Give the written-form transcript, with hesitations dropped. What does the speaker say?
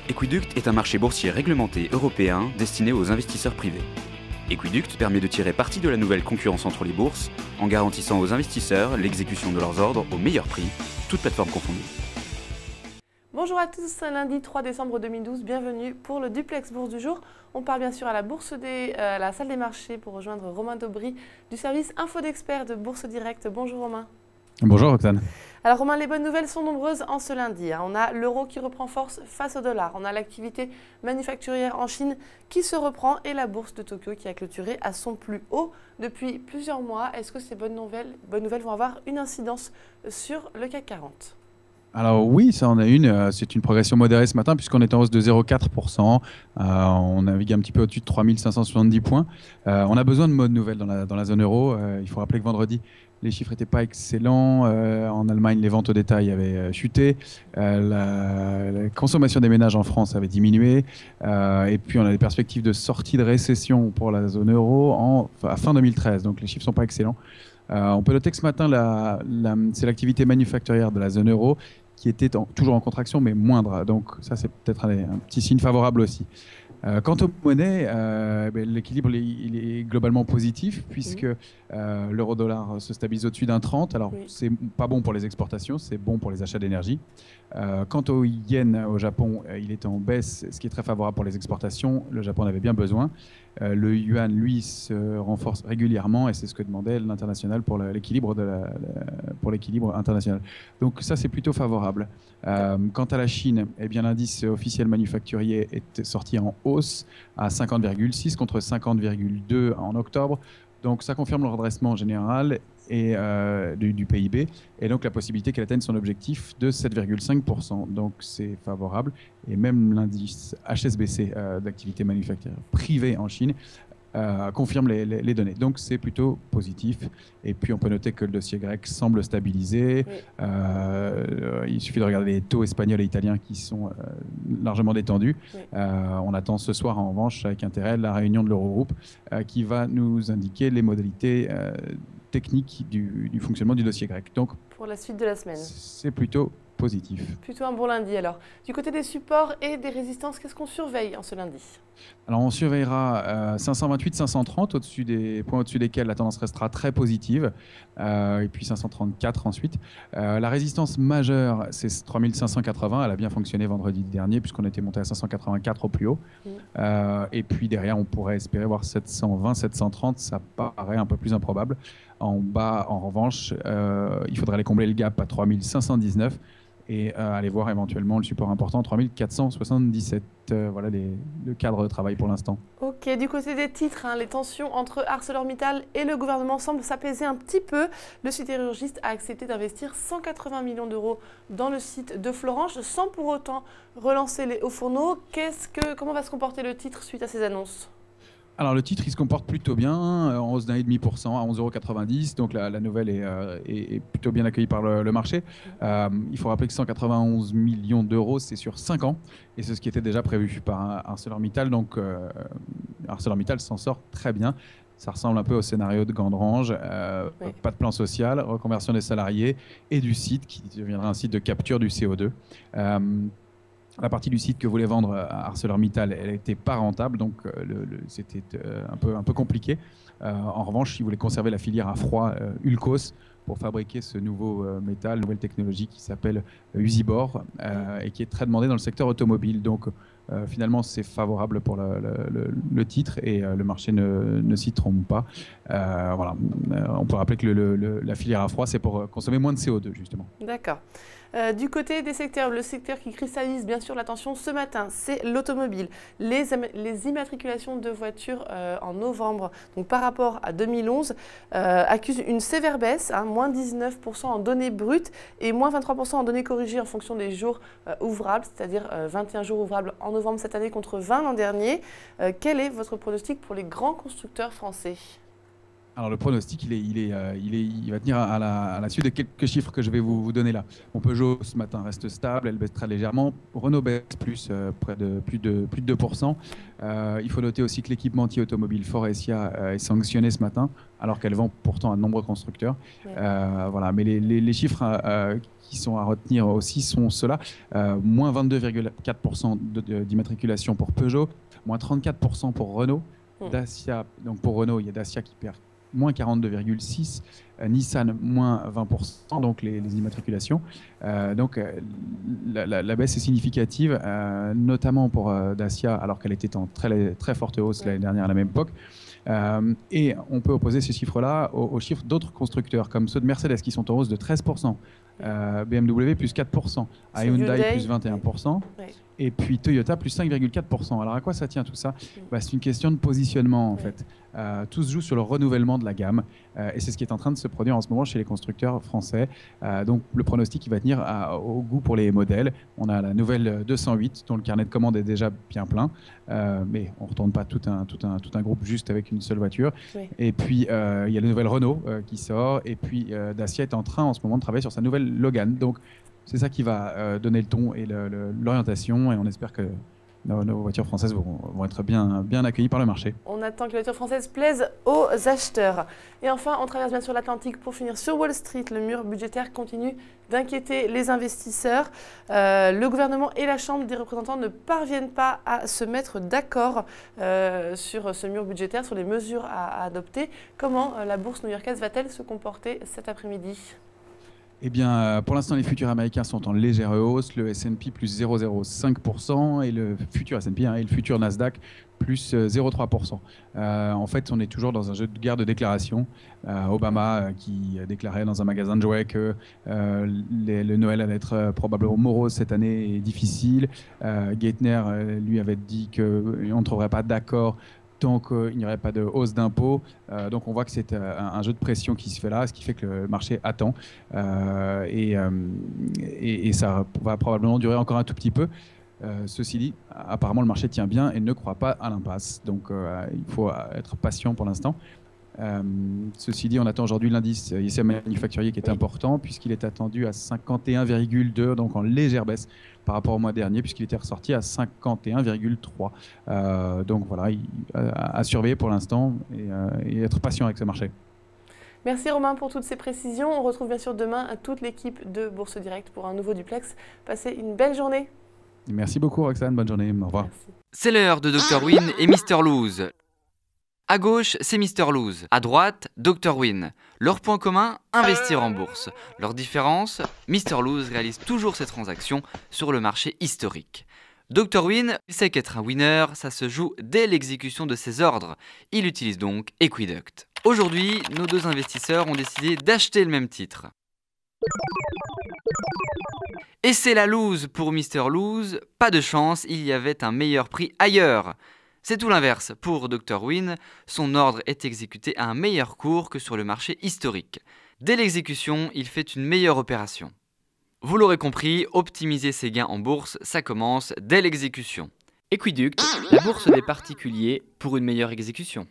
Equiduct est un marché boursier réglementé européen destiné aux investisseurs privés. Equiduct permet de tirer parti de la nouvelle concurrence entre les bourses en garantissant aux investisseurs l'exécution de leurs ordres au meilleur prix, toutes plateformes confondues. Bonjour à tous, lundi 3 décembre 2012, bienvenue pour le Duplex Bourse du jour. On part bien sûr à la salle des marchés pour rejoindre Romain Daubry du service Info d'Experts de Bourse Direct. Bonjour Romain. Bonjour Roxane. Alors Romain, les bonnes nouvelles sont nombreuses en ce lundi. On a l'euro qui reprend force face au dollar. On a l'activité manufacturière en Chine qui se reprend et la bourse de Tokyo qui a clôturé à son plus haut depuis plusieurs mois. Est-ce que ces bonnes nouvelles vont avoir une incidence sur le CAC 40 ? Alors oui, ça en a une. C'est une progression modérée ce matin puisqu'on est en hausse de 0,4%. On navigue un petit peu au-dessus de 3570 points. On a besoin de bonnes nouvelles dans la zone euro. Il faut rappeler que vendredi, les chiffres n'étaient pas excellents. En Allemagne, les ventes au détail avaient chuté. La consommation des ménages en France avait diminué. Et puis, on a des perspectives de sortie de récession pour la zone euro à fin 2013. Donc, les chiffres ne sont pas excellents. On peut noter que ce matin, c'est l'activité manufacturière de la zone euro qui était toujours en contraction, mais moindre. Donc, ça, c'est peut-être un petit signe favorable aussi. Quant aux monnaies, l'équilibre il est globalement positif puisque l'euro-dollar se stabilise au-dessus d'un 30. Alors, c'est pas bon pour les exportations, c'est bon pour les achats d'énergie. Quant au yen au Japon, il est en baisse, ce qui est très favorable pour les exportations. Le Japon en avait bien besoin. Le yuan, lui, se renforce régulièrement et c'est ce que demandait l'international pour l'équilibre international. Donc ça, c'est plutôt favorable. Quant à la Chine, eh bien, l'indice officiel manufacturier est sorti en hausse à 50,6 contre 50,2 en octobre. Donc ça confirme le redressement général et du PIB et donc la possibilité qu'elle atteigne son objectif de 7,5%. Donc c'est favorable. Et même l'indice HSBC d'activité manufacturière privée en Chine confirme les données. Donc c'est plutôt positif. Et puis on peut noter que le dossier grec semble stabilisé. Oui. Il suffit de regarder les taux espagnols et italiens qui sont largement détendus. Oui. On attend ce soir en revanche avec intérêt la réunion de l'Eurogroupe qui va nous indiquer les modalités techniques du fonctionnement du dossier grec. Donc pour la suite de la semaine. C'est plutôt positif. Plutôt un bon lundi alors. Du côté des supports et des résistances, qu'est-ce qu'on surveille en ce lundi ? Alors on surveillera 528-530 au-dessus des points au-dessus desquels la tendance restera très positive et puis 534 ensuite. La résistance majeure c'est 3580, elle a bien fonctionné vendredi dernier puisqu'on était monté à 584 au plus haut. Et puis derrière on pourrait espérer voir 720-730, ça paraît un peu plus improbable. En bas en revanche il faudrait aller combler le gap à 3519 et aller voir éventuellement le support important 3477. Voilà le cadre de travail pour l'instant. Ok, du côté des titres, les tensions entre ArcelorMittal et le gouvernement semblent s'apaiser un petit peu. Le sidérurgiste a accepté d'investir 180 millions d'euros dans le site de Florange sans pour autant relancer les hauts fourneaux. Comment va se comporter le titre suite à ces annonces ? Alors le titre, il se comporte plutôt bien, en hausse d'1,5% à 11,90 €. Donc la nouvelle est plutôt bien accueillie par le marché. Il faut rappeler que 191 millions d'euros, c'est sur 5 ans. Et c'est ce qui était déjà prévu par ArcelorMittal. Donc ArcelorMittal s'en sort très bien. Ça ressemble un peu au scénario de Gandrange. Pas de plan social, reconversion des salariés et du site qui deviendra un site de capture du CO2. La partie du site que voulait vendre à ArcelorMittal, elle n'était pas rentable, donc c'était un peu compliqué. En revanche, ils voulaient conserver la filière à froid Ulcos pour fabriquer ce nouveau métal, nouvelle technologie qui s'appelle Usibor et qui est très demandée dans le secteur automobile. Donc finalement, c'est favorable pour le titre et le marché ne s'y trompe pas. Voilà. On peut rappeler que la filière à froid, c'est pour consommer moins de CO2, justement. D'accord. Du côté des secteurs, le secteur qui cristallise bien sûr l'attention ce matin, c'est l'automobile. Les immatriculations de voitures en novembre, donc par rapport à 2011, accusent une sévère baisse, moins 19% en données brutes et moins 23% en données corrigées en fonction des jours ouvrables, c'est-à-dire 21 jours ouvrables en novembre cette année contre 20 l'an dernier. Quel est votre pronostic pour les grands constructeurs français ? Alors le pronostic, il va tenir à la suite de quelques chiffres que je vais vous donner là. Bon, Peugeot ce matin reste stable, elle baisse très légèrement. Renault baisse plus, plus de 2%. Il faut noter aussi que l'équipementier automobile Faurecia est sanctionné ce matin, alors qu'elle vend pourtant à de nombreux constructeurs. Ouais. Voilà. Mais les chiffres qui sont à retenir aussi sont ceux-là. Moins 22,4% d'immatriculation pour Peugeot, moins 34% pour Renault. Dacia, donc pour Renault, il y a Dacia qui perd moins 42,6%, Nissan moins 20%, donc les immatriculations. Donc la baisse est significative, notamment pour Dacia, alors qu'elle était en très forte hausse l'année dernière à la même époque. Et on peut opposer ces chiffres-là aux chiffres d'autres constructeurs, comme ceux de Mercedes qui sont en hausse de 13%, BMW plus 4%, Hyundai plus 21%, et puis Toyota plus 5,4%. Alors à quoi ça tient tout ça? C'est une question de positionnement en fait. Tout se joue sur le renouvellement de la gamme, et c'est ce qui est en train de se produire en ce moment chez les constructeurs français. Donc le pronostic il va tenir au goût pour les modèles. On a la nouvelle 208 dont le carnet de commandes est déjà bien plein, mais on ne retourne pas tout un groupe juste avec une seule voiture. Et puis il y a la nouvelle Renault qui sort, et puis Dacia est en train en ce moment de travailler sur sa nouvelle Logan. Donc c'est ça qui va donner le ton et l'orientation, et on espère que nos voitures françaises vont être bien accueillies par le marché. On attend que les voitures françaises plaisent aux acheteurs. Et enfin, on traverse bien sûr l'Atlantique pour finir sur Wall Street. Le mur budgétaire continue d'inquiéter les investisseurs. Le gouvernement et la Chambre des représentants ne parviennent pas à se mettre d'accord sur ce mur budgétaire, sur les mesures à adopter. Comment la bourse new-yorkaise va-t-elle se comporter cet après-midi ? Eh bien, pour l'instant, les futurs américains sont en légère hausse. Le S&P plus 0,05% et le futur S&P et le futur Nasdaq plus 0,3%. En fait, on est toujours dans un jeu de guerre de déclaration. Obama qui déclarait dans un magasin de jouets que le Noël allait être probablement morose cette année et difficile. Geithner, lui, avait dit qu'on ne trouverait pas d'accord tant qu'il n'y aurait pas de hausse d'impôts. Donc on voit que c'est un jeu de pression qui se fait là, ce qui fait que le marché attend. Et ça va probablement durer encore un tout petit peu. Ceci dit, apparemment le marché tient bien et ne croit pas à l'impasse. Donc il faut être patient pour l'instant. Ceci dit, on attend aujourd'hui l'indice ISM manufacturier qui est important puisqu'il est attendu à 51,2, donc en légère baisse par rapport au mois dernier puisqu'il était ressorti à 51,3. Donc voilà, à surveiller pour l'instant et être patient avec ce marché. Merci Romain pour toutes ces précisions. On retrouve bien sûr demain toute l'équipe de Bourse Direct pour un nouveau duplex. Passez une belle journée. Merci beaucoup Roxane, bonne journée, au revoir. C'est l'heure de Dr Win et Mr Lose. À gauche, c'est Mr Lose. À droite, Dr Win. Leur point commun, investir en bourse. Leur différence, Mr Lose réalise toujours ses transactions sur le marché historique. Dr Win, il sait qu'être un winner, ça se joue dès l'exécution de ses ordres. Il utilise donc Equiduct. Aujourd'hui, nos deux investisseurs ont décidé d'acheter le même titre. Et c'est la lose pour Mr Lose. Pas de chance, il y avait un meilleur prix ailleurs. C'est tout l'inverse. Pour Dr Win, son ordre est exécuté à un meilleur cours que sur le marché historique. Dès l'exécution, il fait une meilleure opération. Vous l'aurez compris, optimiser ses gains en bourse, ça commence dès l'exécution. Equiduct, la bourse des particuliers pour une meilleure exécution.